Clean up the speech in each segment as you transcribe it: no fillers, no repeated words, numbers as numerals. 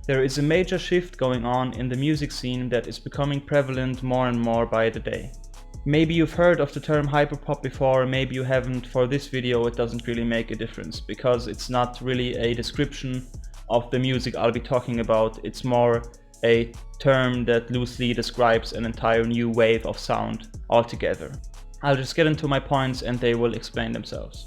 There is a major shift going on in the music scene that is becoming prevalent more and more by the day. Maybe you've heard of the term hyperpop before, maybe you haven't. For this video it doesn't really make a difference, because it's not really a description of the music I'll be talking about. It's more a term that loosely describes an entire new wave of sound altogether. I'll just get into my points and they will explain themselves.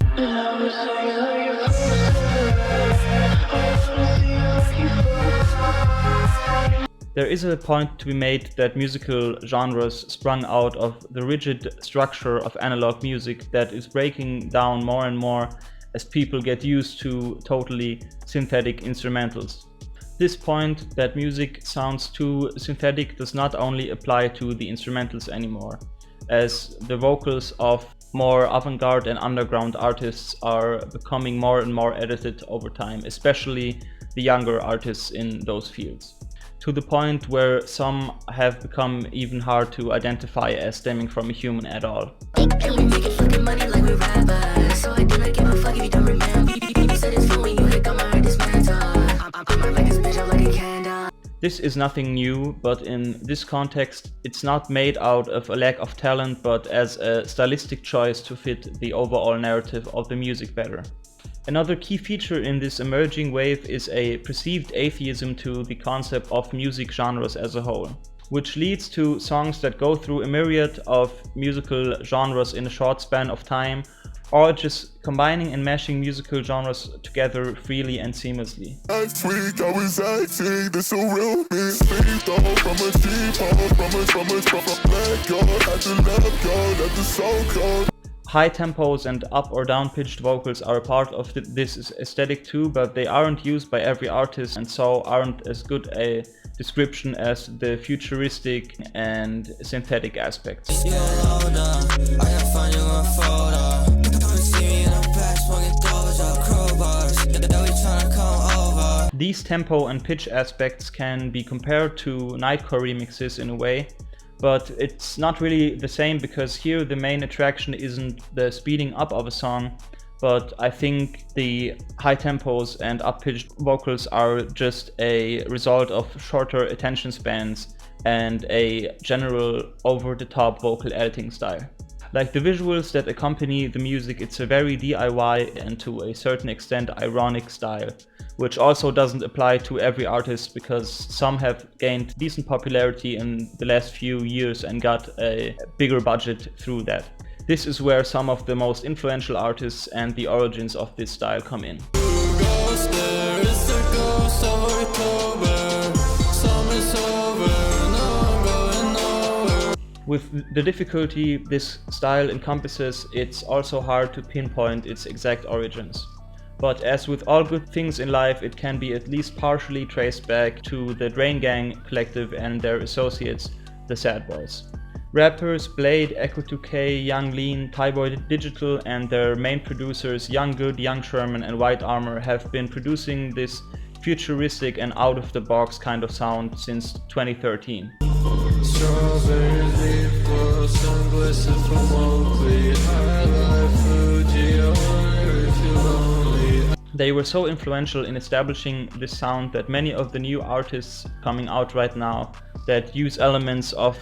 There is a point to be made that musical genres sprung out of the rigid structure of analog music that is breaking down more and more as people get used to totally synthetic instrumentals. This point that music sounds too synthetic does not only apply to the instrumentals anymore, as the vocals of more avant-garde and underground artists are becoming more and more edited over time, especially the younger artists in those fields, to the point where some have become even hard to identify as stemming from a human at all. This is nothing new, but in this context it's not made out of a lack of talent, but as a stylistic choice to fit the overall narrative of the music better. Another key feature in this emerging wave is a perceived atheism to the concept of music genres as a whole, which leads to songs that go through a myriad of musical genres in a short span of time, or just combining and mashing musical genres together freely and seamlessly. Last week I was acting, this so real me. Sleep though from a deep hole, from a black god, at the left god, at the soul god. High tempos and up or down pitched vocals are a part of this aesthetic too, but they aren't used by every artist and so aren't as good a description as the futuristic and synthetic aspects. These tempo and pitch aspects can be compared to nightcore remixes in a way, but it's not really the same, because here the main attraction isn't the speeding up of a song, but I think the high tempos and up-pitched vocals are just a result of shorter attention spans and a general over-the-top vocal editing style. Like the visuals that accompany the music, it's a very DIY and to a certain extent ironic style, which also doesn't apply to every artist, because some have gained decent popularity in the last few years and got a bigger budget through that. This is where some of the most influential artists and the origins of this style come in. With the difficulty this style encompasses, it's also hard to pinpoint its exact origins. But as with all good things in life, it can be at least partially traced back to the Drain Gang collective and their associates, the Sad Boys. Rappers Bladee, Echo2K, Young Lean, Tyboy Digital and their main producers Young Good, Young Sherman and White Armor have been producing this futuristic and out-of-the-box kind of sound since 2013. They were so influential in establishing this sound that many of the new artists coming out right now that use elements of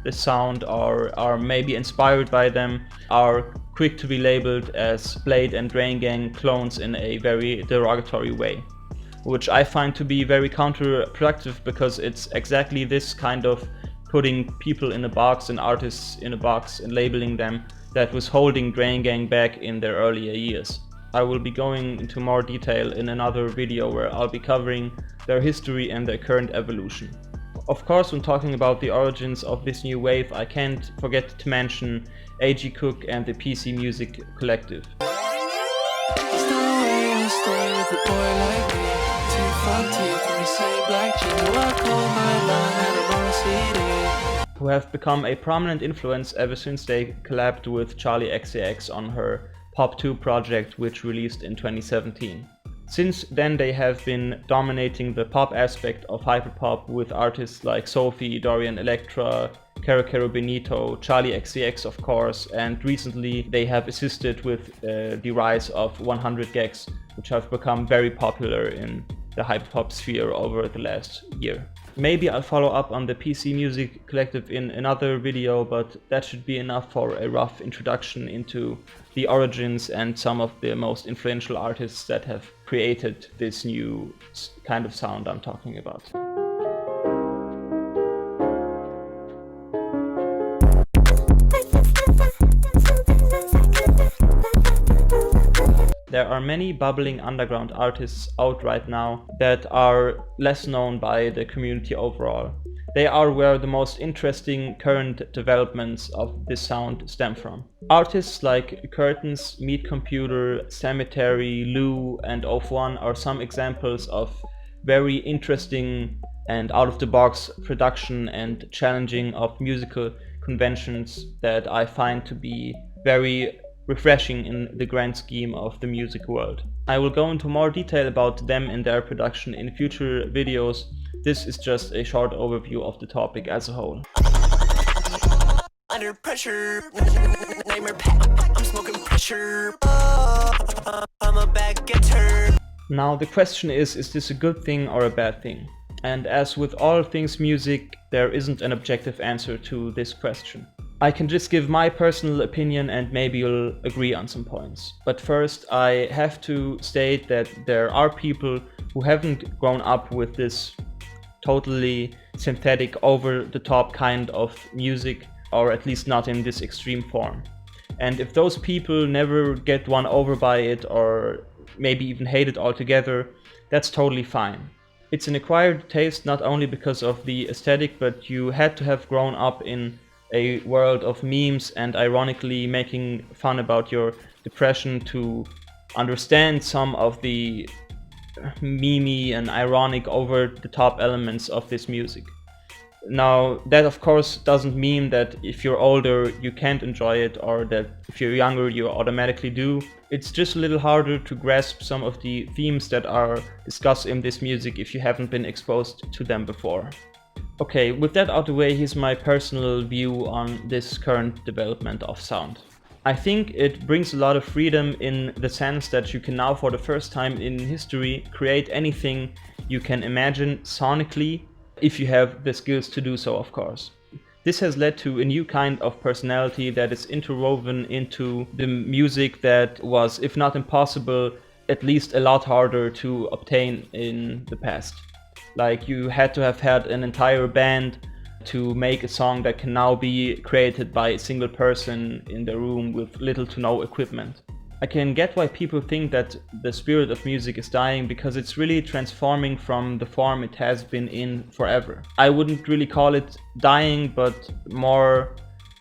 the sound or are maybe inspired by them are quick to be labeled as Bladee and Drain Gang clones in a very derogatory way, which I find to be very counterproductive, because it's exactly this kind of putting people in a box and artists in a box and labeling them that was holding Drain Gang back in their earlier years. I will be going into more detail in another video where I'll be covering their history and their current evolution. Of course, when talking about the origins of this new wave, I can't forget to mention A.G. Cook and the PC Music Collective, who have become a prominent influence ever since they collabed with Charli XCX on her Pop 2 project, which released in 2017. Since then they have been dominating the pop aspect of hyperpop with artists like Sophie, Dorian Electra, Kero Benito, Charli XCX of course, and recently they have assisted with the rise of 100 gags, which have become very popular in the hyperpop sphere over the last year. Maybe I'll follow up on the PC Music Collective in another video, but that should be enough for a rough introduction into the origins and some of the most influential artists that have created this new kind of sound I'm talking about. There are many bubbling underground artists out right now that are less known by the community overall. They are where the most interesting current developments of this sound stem from. Artists like Kurtains, Meat Computer, Cemetery, Lou, and Of1 are some examples of very interesting and out-of-the-box production and challenging of musical conventions that I find to be very refreshing in the grand scheme of the music world. I will go into more detail about them and their production in future videos. This is just a short overview of the topic as a whole. Under pressure, nightmare pack, I'm smoking pressure. I'm a bad getter. Now the question is this a good thing or a bad thing? And as with all things music, there isn't an objective answer to this question. I can just give my personal opinion and maybe you'll agree on some points. But first, I have to state that there are people who haven't grown up with this totally synthetic, over-the-top kind of music, or at least not in this extreme form. And if those people never get won over by it, or maybe even hate it altogether, that's totally fine. It's an acquired taste not only because of the aesthetic, but you had to have grown up in a world of memes and ironically making fun about your depression to understand some of the memey and ironic over-the-top elements of this music. Now, that of course doesn't mean that if you're older you can't enjoy it, or that if you're younger you automatically do. It's just a little harder to grasp some of the themes that are discussed in this music if you haven't been exposed to them before. Okay, with that out of the way, here's my personal view on this current development of sound. I think it brings a lot of freedom in the sense that you can now, for the first time in history, create anything you can imagine sonically, if you have the skills to do so, of course. This has led to a new kind of personality that is interwoven into the music that was, if not impossible, at least a lot harder to obtain in the past. Like, you had to have had an entire band to make a song that can now be created by a single person in the room with little to no equipment. I can get why people think that the spirit of music is dying, because it's really transforming from the form it has been in forever. I wouldn't really call it dying, but more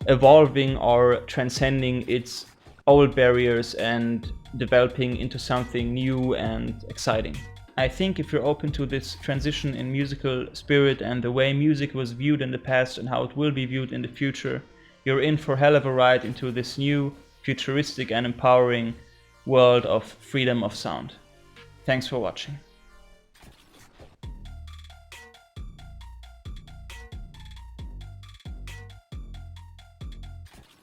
evolving or transcending its old barriers and developing into something new and exciting. I think if you're open to this transition in musical spirit and the way music was viewed in the past and how it will be viewed in the future, you're in for a hell of a ride into this new, futuristic and empowering world of freedom of sound. Thanks for watching.